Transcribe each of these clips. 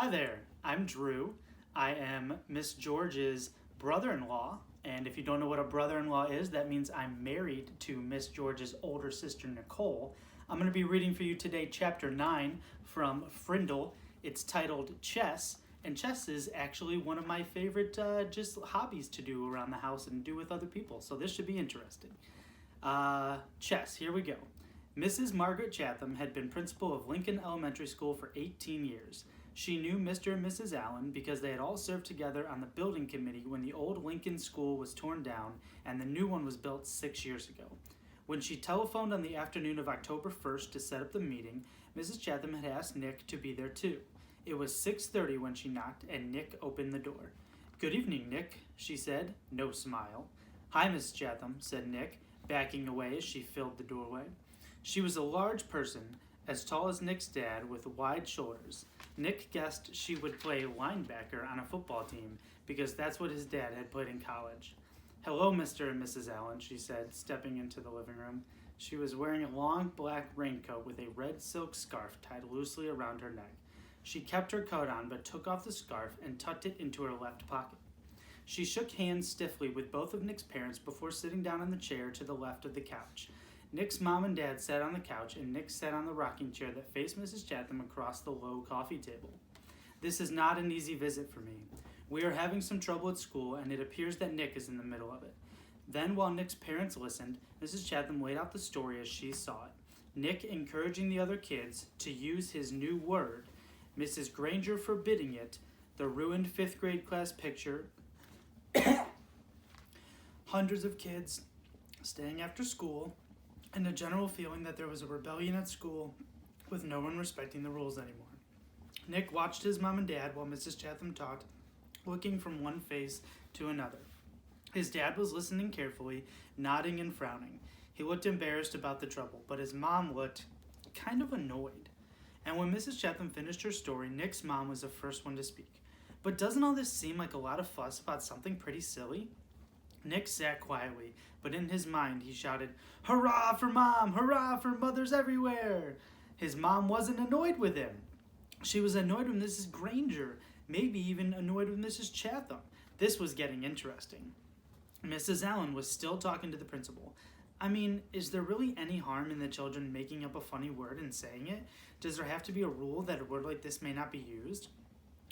Hi there, I'm Drew. I am Miss George's brother-in-law, and if you don't know what a brother-in-law is, that means I'm married to Miss George's older sister, Nicole. I'm going to be reading for you today Chapter 9 from Frindle. It's titled Chess, and chess is actually one of my favorite just hobbies to do around the house and do with other people, so this should be interesting. Chess, here we go. Mrs. Margaret Chatham had been principal of Lincoln Elementary School for 18 years. She knew Mr. and Mrs. Allen because they had all served together on the building committee when the old Lincoln School was torn down and the new one was built 6 years ago. When she telephoned on the afternoon of October 1st to set up the meeting, Mrs. Chatham had asked Nick to be there too. It was 6:30 when she knocked and Nick opened the door. "Good evening, Nick," she said, no smile. "Hi, Miss Chatham," said Nick, backing away as she filled the doorway. She was a large person, as tall as Nick's dad, with wide shoulders. Nick guessed she would play linebacker on a football team because that's what his dad had played in college. "Hello, Mr. and Mrs. Allen," she said, stepping into the living room. She was wearing a long black raincoat with a red silk scarf tied loosely around her neck. She kept her coat on but took off the scarf and tucked it into her left pocket. She shook hands stiffly with both of Nick's parents before sitting down on the chair to the left of the couch. Nick's mom and dad sat on the couch, and Nick sat on the rocking chair that faced Mrs. Chatham across the low coffee table. "This is not an easy visit for me. We are having some trouble at school, and it appears that Nick is in the middle of it." Then, while Nick's parents listened, Mrs. Chatham laid out the story as she saw it. Nick encouraging the other kids to use his new word, Mrs. Granger forbidding it, the ruined fifth grade class picture, hundreds of kids staying after school, and a general feeling that there was a rebellion at school with no one respecting the rules anymore. Nick watched his mom and dad while Mrs. Chatham talked, looking from one face to another. His dad was listening carefully, nodding and frowning. He looked embarrassed about the trouble, but his mom looked kind of annoyed. And when Mrs. Chatham finished her story, Nick's mom was the first one to speak. "But doesn't all this seem like a lot of fuss about something pretty silly?" Nick sat quietly, but in his mind he shouted, "Hurrah for Mom! Hurrah for mothers everywhere!" His mom wasn't annoyed with him. She was annoyed with Mrs. Granger, maybe even annoyed with Mrs. Chatham. This was getting interesting. Mrs. Allen was still talking to the principal. "I mean, is there really any harm in the children making up a funny word and saying it? Does there have to be a rule that a word like this may not be used?"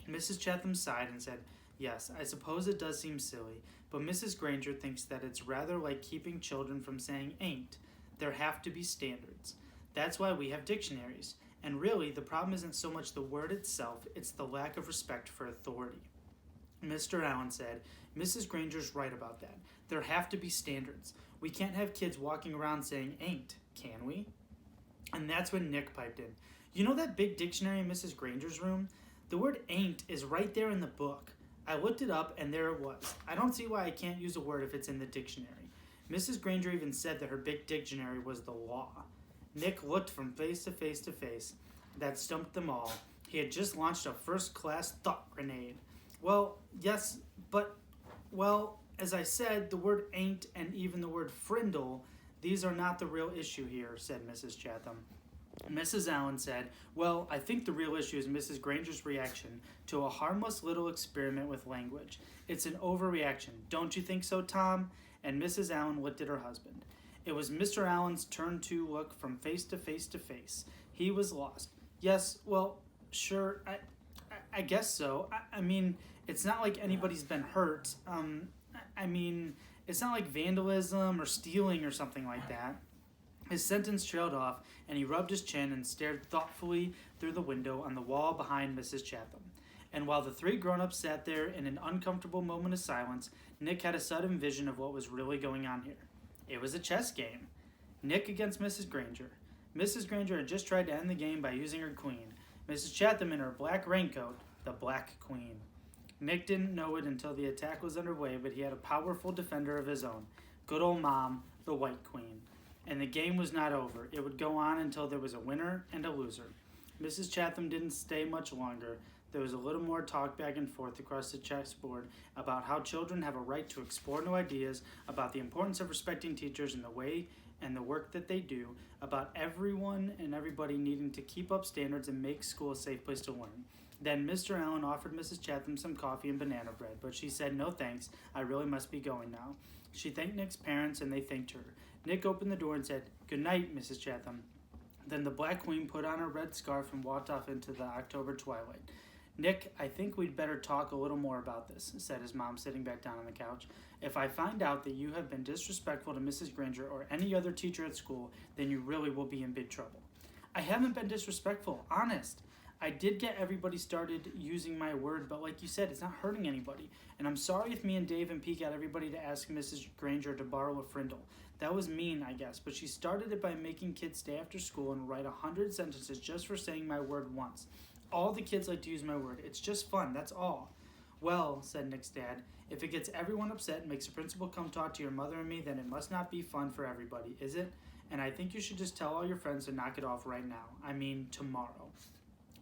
Mrs. Chatham sighed and said, "Yes, I suppose it does seem silly, but Mrs. Granger thinks that it's rather like keeping children from saying ain't. There have to be standards. That's why we have dictionaries. And really, the problem isn't so much the word itself, it's the lack of respect for authority." Mr. Allen said, "Mrs. Granger's right about that. There have to be standards. We can't have kids walking around saying ain't, can we?" And that's when Nick piped in. "You know that big dictionary in Mrs. Granger's room? The word ain't is right there in the book. I looked it up, and there it was. I don't see why I can't use a word if it's in the dictionary. Mrs. Granger even said that her big dictionary was the law." Nick looked from face to face to face. That stumped them all. He had just launched a first-class thought grenade. "Well, yes, but, well, as I said, the word ain't and even the word frindle, these are not the real issue here," said Mrs. Chatham. Mrs. Allen said, "Well, I think the real issue is Mrs. Granger's reaction to a harmless little experiment with language. It's an overreaction. Don't you think so, Tom?" And Mrs. Allen looked at her husband. It was Mr. Allen's turn to look from face to face to face. He was lost. "Yes, well, sure, I guess so. I mean, it's not like anybody's been hurt. I mean, it's not like vandalism or stealing or something like that." His sentence trailed off, and he rubbed his chin and stared thoughtfully through the window on the wall behind Mrs. Chatham. And while the three grown-ups sat there in an uncomfortable moment of silence, Nick had a sudden vision of what was really going on here. It was a chess game. Nick against Mrs. Granger. Mrs. Granger had just tried to end the game by using her queen. Mrs. Chatham in her black raincoat, the Black Queen. Nick didn't know it until the attack was underway, but he had a powerful defender of his own. Good old Mom, the White Queen. And the game was not over. It would go on until there was a winner and a loser. Mrs. Chatham didn't stay much longer. There was a little more talk back and forth across the chessboard about how children have a right to explore new ideas, about the importance of respecting teachers and the way and the work that they do, about everyone and everybody needing to keep up standards and make school a safe place to learn. Then Mr. Allen offered Mrs. Chatham some coffee and banana bread, but she said, "No thanks, I really must be going now." She thanked Nick's parents, and they thanked her. Nick opened the door and said, "Good night, Mrs. Chatham." Then the Black Queen put on her red scarf and walked off into the October twilight. "Nick, I think we'd better talk a little more about this," said his mom, sitting back down on the couch. "If I find out that you have been disrespectful to Mrs. Granger or any other teacher at school, then you really will be in big trouble." "I haven't been disrespectful, honest. I did get everybody started using my word, but like you said, it's not hurting anybody. And I'm sorry if me and Dave and Pete got everybody to ask Mrs. Granger to borrow a Frindle. That was mean, I guess, but she started it by making kids stay after school and write 100 sentences just for saying my word once. All the kids like to use my word. It's just fun, that's all." "Well," said Nick's dad, "if it gets everyone upset and makes the principal come talk to your mother and me, then it must not be fun for everybody, is it? And I think you should just tell all your friends to knock it off right now. I mean, tomorrow."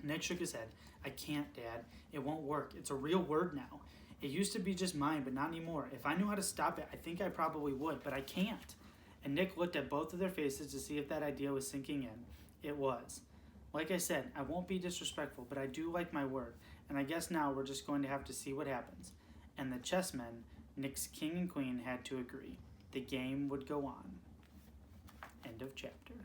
Nick shook his head. "I can't, Dad. It won't work. It's a real word now. It used to be just mine, but not anymore. If I knew how to stop it, I think I probably would, but I can't." And Nick looked at both of their faces to see if that idea was sinking in. It was. "Like I said, I won't be disrespectful, but I do like my word, and I guess now we're just going to have to see what happens." And the chessmen, Nick's king and queen, had to agree. The game would go on. End of chapter.